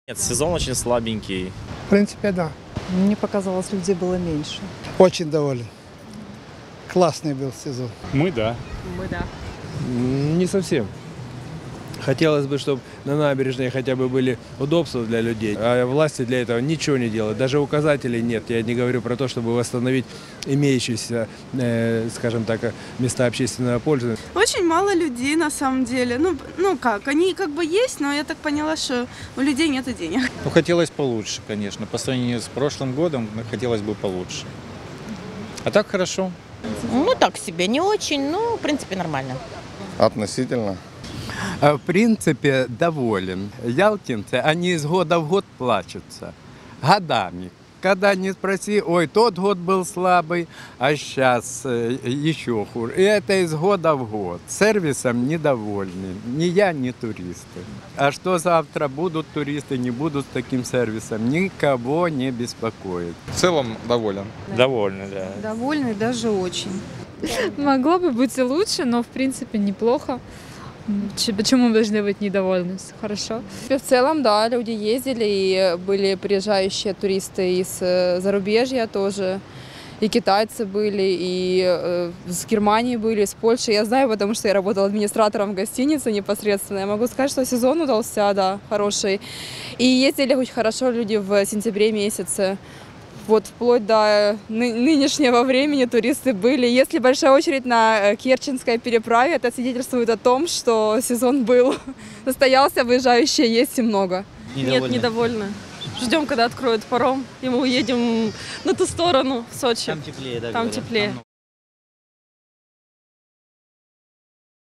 Нет, сезон очень слабенький. В принципе, да. Мне показалось, людей было меньше. Очень доволен. Классный был сезон. Мы да. Мы да. Не совсем. Хотелось бы, чтобы на набережной хотя бы были удобства для людей, а власти для этого ничего не делают. Даже указателей нет. Я не говорю про то, чтобы восстановить имеющиеся, скажем так, места общественного пользования. Очень мало людей на самом деле. Ну как, они как бы есть, но я так поняла, что у людей нет денег. Ну, хотелось получше, конечно. По сравнению с прошлым годом хотелось бы получше. А так хорошо. Ну, так себе, не очень, но, в принципе, нормально. Относительно. В принципе, доволен. Ялтинцы, они из года в год плачутся. Годами. Когда не спроси, ой, тот год был слабый, а сейчас еще хуже. И это из года в год. Сервисом недовольны. Ни я, ни туристы. А что завтра будут туристы, не будут с таким сервисом, никого не беспокоит. В целом доволен. Довольны, да. Довольны даже очень. Могло бы быть и лучше, но в принципе неплохо. Почему мы должны быть недовольны? Хорошо. В целом, да, люди ездили, и были приезжающие туристы из зарубежья тоже. И китайцы были, и с Германии были, с Польши. Я знаю, потому что я работала администратором в гостинице непосредственно. Я могу сказать, что сезон удался, да, хороший. И ездили очень хорошо люди в сентябре месяце. Вот вплоть до нынешнего времени туристы были. Если большая очередь на Керченской переправе, это свидетельствует о том, что сезон был, состоялся, выезжающие есть и много. Нет, недовольны. Ждем, когда откроют паром, и мы уедем на ту сторону, в Сочи. Там теплее, да? Там говорят? теплее.